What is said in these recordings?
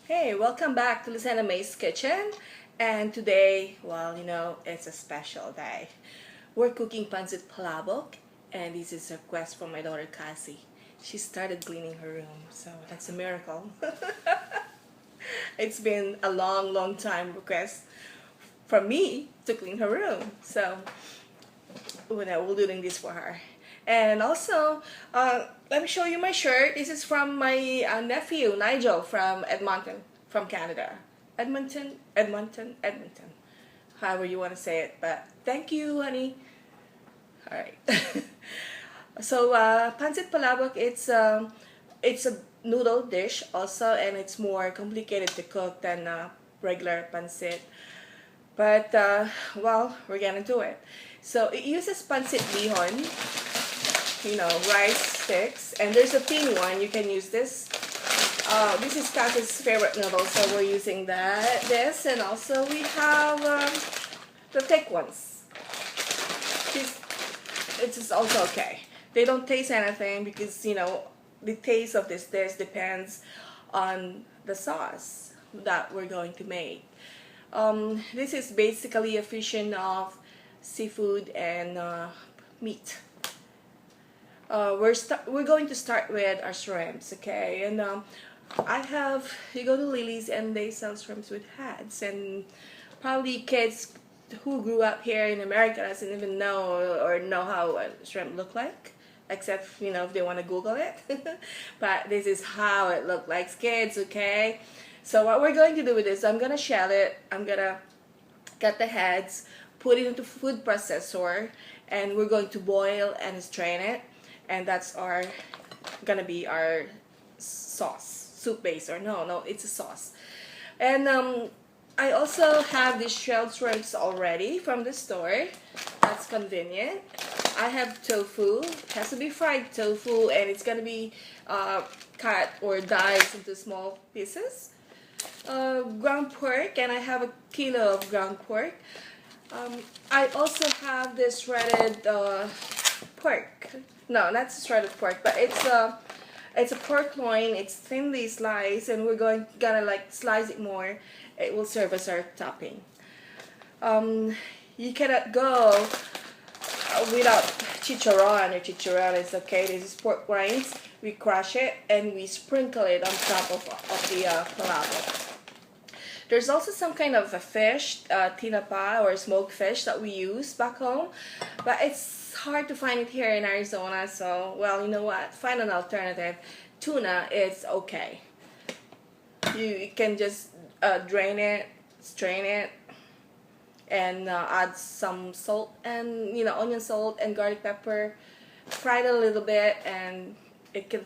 Hey, welcome back to Lucenamay's Kitchen. And today, well, it's a special day. We're cooking pancit palabok, and this is a request from my daughter Cassie. She started cleaning her room, so that's a miracle. It's been a long time request from me to clean her room. So we're doing this for her. And also, let me show you my shirt. This is from my nephew, Nigel, from Edmonton, from Canada. Edmonton. However you want to say it. But thank you, honey. All right. So, pancit palabok, it's a noodle dish also, and it's more complicated to cook than regular pancit. But, well, we're gonna do it. So, it uses pancit bihon, rice sticks, and there's a thin one. You can use this. This is Cassie's favorite noodle, so we're using this, and also we have the thick ones. It is also okay. They don't taste anything because the taste of this dish depends on the sauce that we're going to make. This is basically a fusion of seafood and meat. We're going to start with our shrimps, okay? And you go to Lily's and they sell shrimps with heads, and probably kids who grew up here in America doesn't even know how a shrimp look like, except if they want to Google it. But this is how it looked like, kids, okay? So what we're going to do with this, I'm gonna shell it. I'm gonna cut the heads, put it into food processor, and we're going to boil and strain it. And that's gonna be our sauce, soup base, or no, it's a sauce. And I also have these shelled shrimps already from the store. That's convenient. I have tofu. It has to be fried tofu, and it's gonna be cut or diced into small pieces. Ground pork, and I have a kilo of ground pork. I also have this shredded pork. No, not shredded pork, but it's a pork loin. It's thinly sliced, and we're gonna like slice it more. It will serve as our topping. You cannot go without chicharron. Or chicharron is okay. This is pork rinds. We crush it and we sprinkle it on top of the palabok. There's also some kind of a fish, tinapa or smoked fish that we use back home, but it's hard to find it here in Arizona. So, well, you know what? Find an alternative. Tuna is okay. You can just drain it, strain it, and add some salt and onion salt and garlic pepper. Fry it a little bit, and it can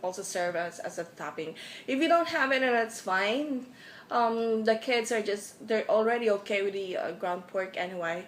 also serve as a topping. If you don't have it, then that's fine. The kids they're already okay with the ground pork anyway.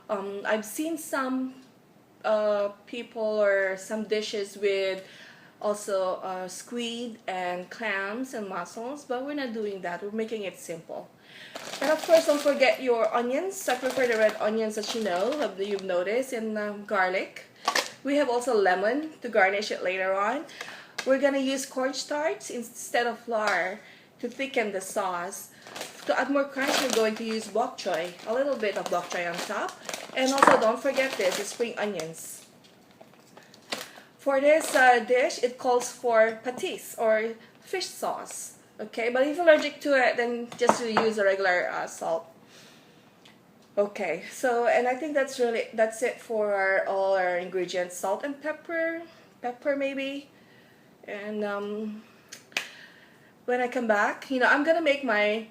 I've seen some people or some dishes with also squid and clams and mussels, but we're not doing that. We're making it simple. And of course, don't forget your onions. I prefer the red onions, as you've noticed, and garlic. We have also lemon to garnish it later on. We're gonna use cornstarch instead of flour to thicken the sauce. To add more crunch, we're going to use bochoy, a little bit of bochoy on top. And also, don't forget the spring onions. For this dish, it calls for patis or fish sauce. Okay, but if you're allergic to it, then just use a regular salt. Okay, so, and I think that's it for all our ingredients. Salt and pepper maybe. And when I come back, I'm gonna make my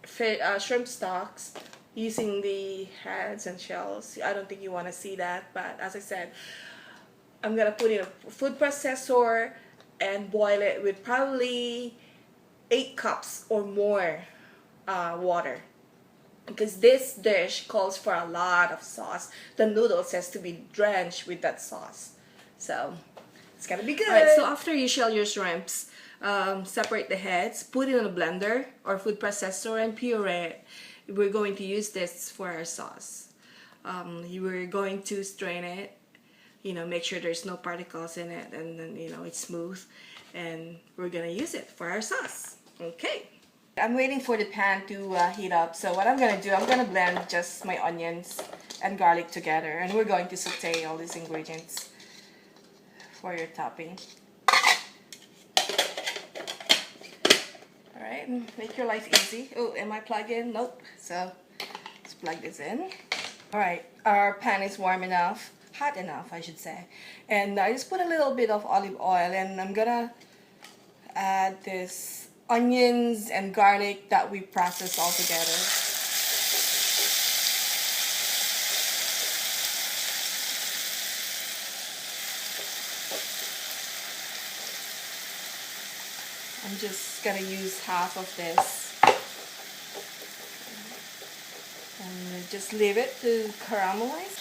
shrimp stocks using the heads and shells. I don't think you want to see that, but as I said, I'm gonna put in a food processor and boil it with probably 8 cups or more water, because this dish calls for a lot of sauce. The noodles has to be drenched with that sauce, so it's gonna be good. Alright, so after you shell your shrimps, separate the heads, put it in a blender or food processor and puree it. We're going to use this for our sauce. We're going to strain it, make sure there's no particles in it, and then it's smooth, and we're gonna use it for our sauce. Okay. I'm waiting for the pan to heat up. So what I'm gonna do, I'm gonna blend just my onions and garlic together, and we're going to saute all these ingredients for your topping. Alright, make your life easy. Oh, am I plugged in? Nope. So let's plug this in. Alright, our pan is warm enough, hot enough I should say. And I just put a little bit of olive oil, and I'm gonna add this onions and garlic that we processed all together. I'm just gonna use half of this and just leave it to caramelize.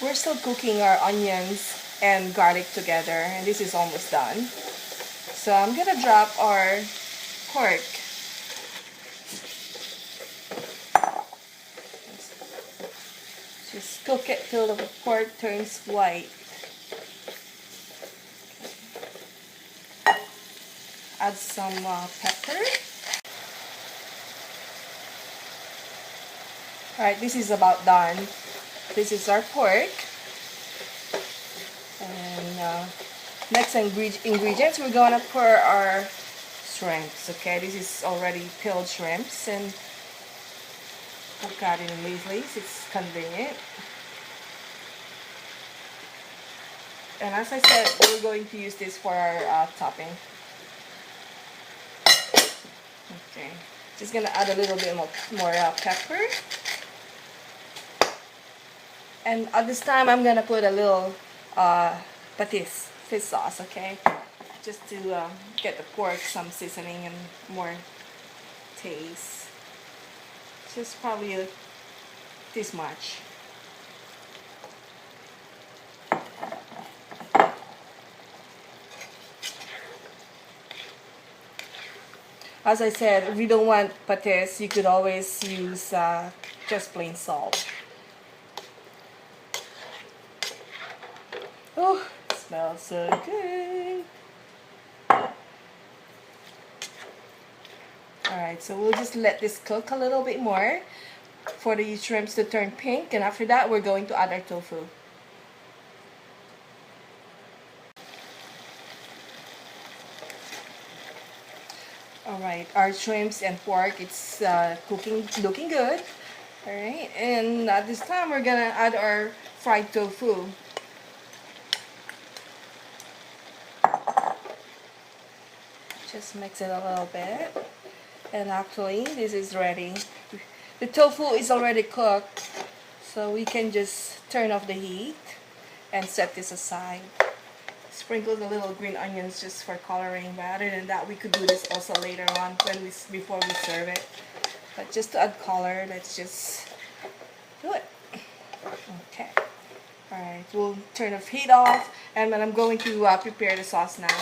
We're still cooking our onions and garlic together, and this is almost done. So I'm gonna drop our pork. Just cook it till the pork turns white. Add some pepper. Alright, this is about done. This is our pork. And next ingredients, we're gonna pour our shrimps. Okay, this is already peeled shrimps, and we'll cut it in leaves. It's convenient. And as I said, we're going to use this for our topping. Okay, just gonna add a little bit more pepper. And at this time, I'm gonna put a little patis fish sauce, okay? Just to get the pork some seasoning and more taste. Just probably this much. As I said, if you don't want patis, you could always use just plain salt. Oh, it smells so good. Alright, so we'll just let this cook a little bit more for the shrimps to turn pink, and after that we're going to add our tofu. Alright, our shrimps and pork, it's looking good. Alright, and at this time we're gonna add our fried tofu. Just mix it a little bit. And actually, this is ready. The tofu is already cooked, so we can just turn off the heat and set this aside. Sprinkle the little green onions just for coloring, but other than that, we could do this also later on before we serve it. But just to add color, let's just do it. Okay. Alright, we'll turn the heat off, and then I'm going to prepare the sauce now.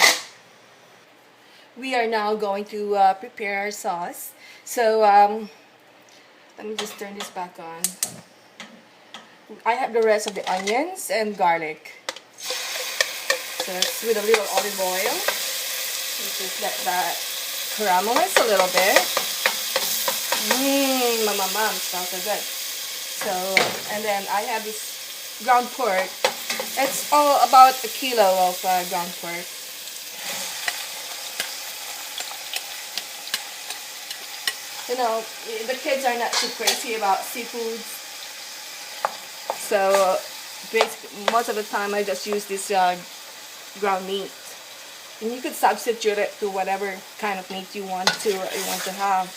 We are now going to prepare our sauce. So let me just turn this back on. I have the rest of the onions and garlic. So that's with a little olive oil. Just let that caramelize a little bit. Mmm, smells so good. So, and then I have this ground pork. It's all about a kilo of ground pork. You know, the kids are not too crazy about seafoods. So, basically, most of the time I just use this ground meat. And you could substitute it to whatever kind of meat you want to have.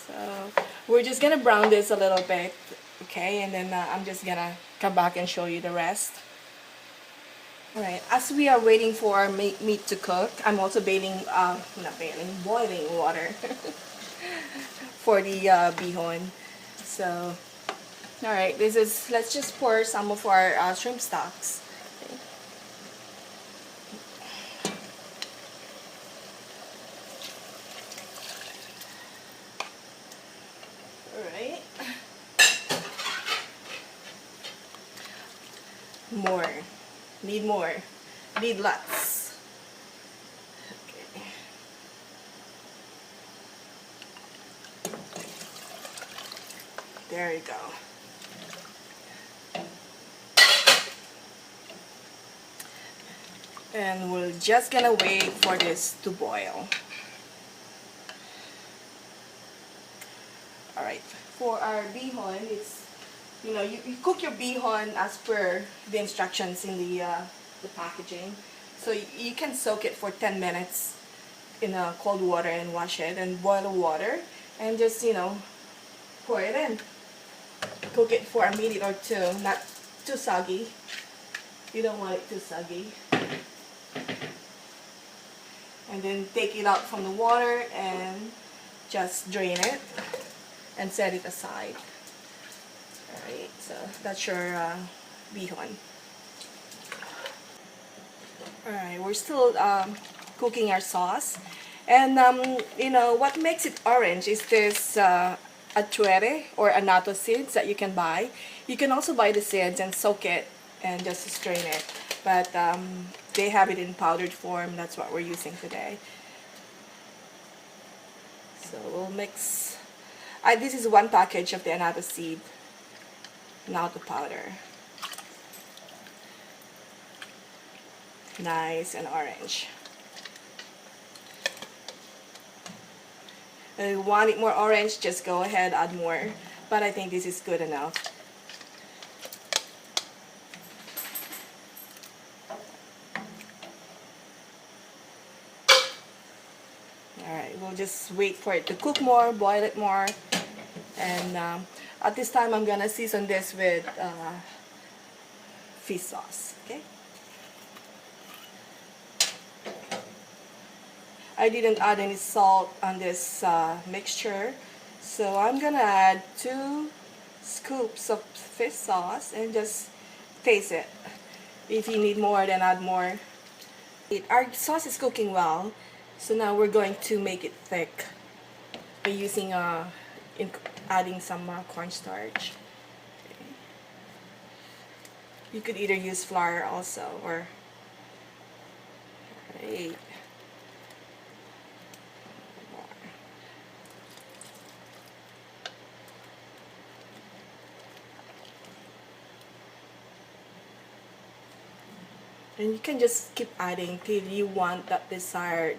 So we're just gonna brown this a little bit, okay? And then I'm just gonna come back and show you the rest. Alright, as we are waiting for our meat to cook, I'm also boiling water for the bihon. So, alright, let's just pour some of our shrimp stocks. Okay. Alright. More. need more. Need lots. Okay. There you go. And we're just gonna wait for this to boil. Alright, for our bihon, it's, you know, you cook your bihon as per the instructions in the packaging. So you can soak it for 10 minutes in cold water and wash it, and boil the water and just, you know, pour it in. Cook it for a minute or two, not too soggy. You don't want it too soggy. And then take it out from the water and just drain it and set it aside. Alright, so that's your bihon. Alright, we're still cooking our sauce. And you know, what makes it orange is this atuere or annatto seeds that you can buy. You can also buy the seeds and soak it and just strain it. But they have it in powdered form. That's what we're using today. So we'll mix. This is one package of the annatto seed. Now the powder. Nice and orange. If you want it more orange, just go ahead, add more. But I think this is good enough. Alright, we'll just wait for it to cook more, boil it more. And at this time, I'm gonna season this with fish sauce. Okay. I didn't add any salt on this mixture, so I'm gonna add 2 scoops of fish sauce and just taste it. If you need more, then add more. Our sauce is cooking well, so now we're going to make it thick by using adding some cornstarch. Okay. You could either use flour also, or right. And you can just keep adding till you want that desired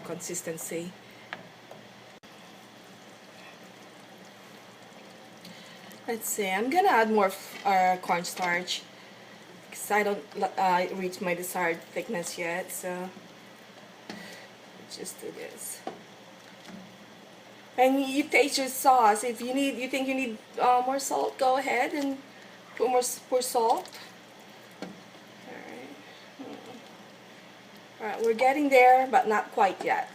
consistency. Let's see, I'm gonna add more cornstarch because I don't reach my desired thickness yet, so just do this. And you taste your sauce. If you think you need more salt, go ahead and pour salt. Alright, we're getting there, but not quite yet.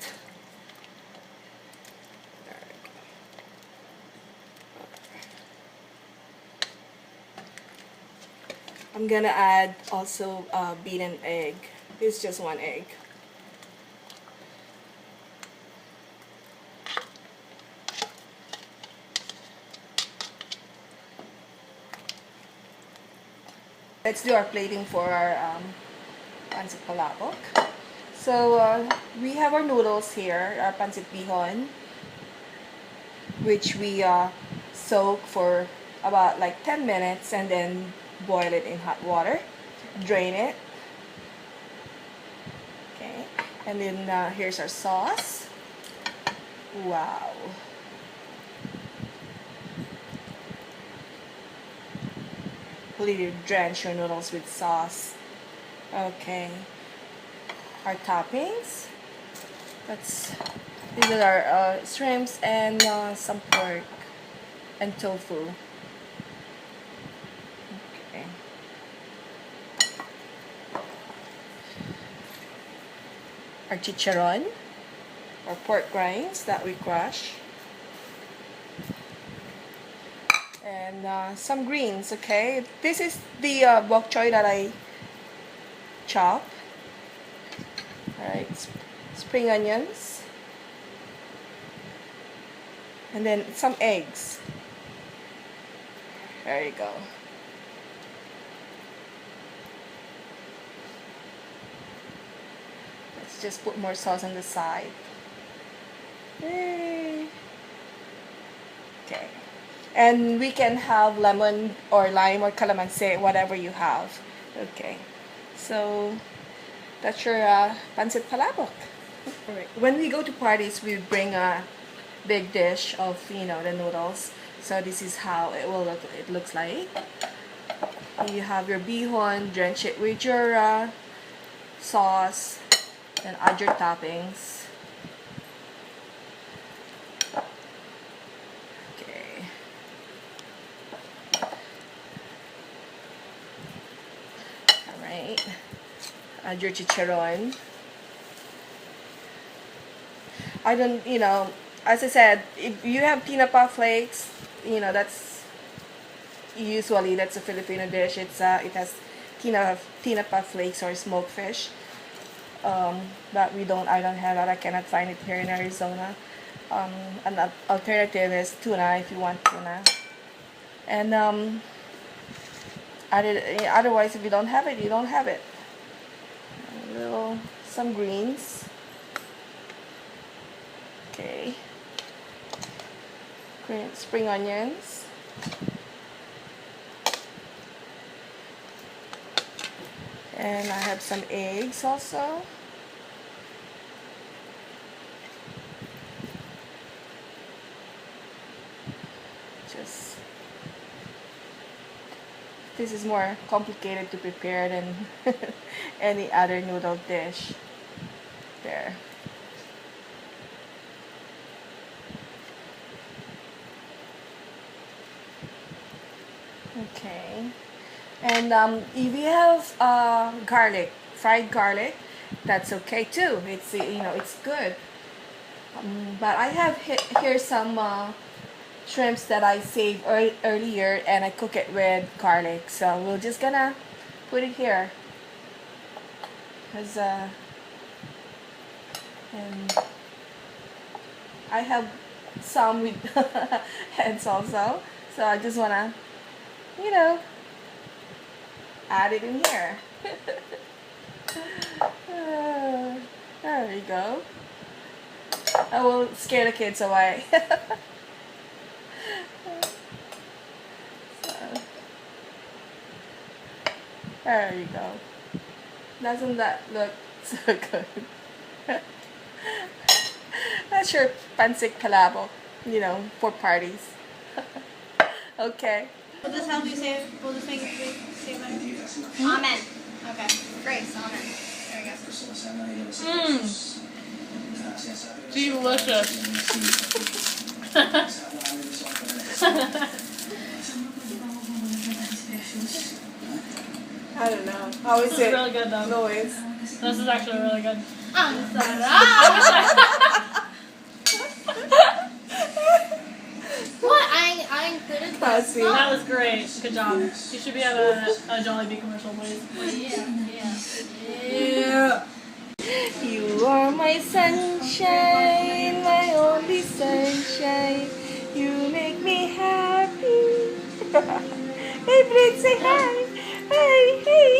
I'm gonna add also beaten egg. This is just 1 egg. Let's do our plating for our pancit palabok. So we have our noodles here, our pancit bihon, which we soak for about like 10 minutes and then boil it in hot water, drain it. Okay, and then here's our sauce. Wow. Please drench your noodles with sauce. Okay. Our toppings. These are our shrimps and some pork and tofu. Okay. Our chicharron, or pork rinds that we crush, and some greens. Okay, this is the bochoy that I chop. Alright, spring onions, and then some eggs. There you go. just put more sauce on the side. Yay. Okay. And we can have lemon or lime or kalamansi, whatever you have. Okay. So that's your pancit palabok. Alright. When we go to parties, we bring a big dish of, you know, the noodles. So this is how it will look. It looks like. You have your bihon, drench it with your sauce, and add your toppings. Okay. Alright. Add your chicharron. I don't, you know, as I said, if you have tinapa flakes, you know, that's usually that's a Filipino dish. It has tinapa flakes or smoked fish. But I don't have that. I cannot find it here in Arizona. An alternative is tuna if you want tuna. And otherwise, if you don't have it, you don't have it. Some greens. Okay. Spring onions. And I have some eggs also. This is more complicated to prepare than any other noodle dish. There. Okay. And if you have garlic, fried garlic, that's okay too. It's, you know, it's good. But I have here some shrimps that I saved earlier, and I cook it with garlic. So we're just gonna put it here, cause and I have some with heads also. So I just wanna, you know, add it in here. There we go. I will scare the kids away. There you go. Doesn't that look so good? That's your pancit palabok, you know, for parties. Okay. Will this help you say, will this make it say better? Amen. Okay. Grace, amen. There we go. Delicious. I don't know. How is This it? is really good though. Noise. This is actually really good. What? I included Classy. That was great. Good job. You should be at a Jollibee commercial, please. Yeah. You are my sunshine, my only sunshine. You make me happy. Hey, Fred, say hi. Hi, hey.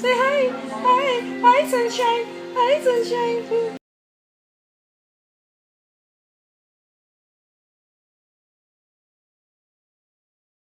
Say hi. Hi, hi, sunshine. Hi, sunshine.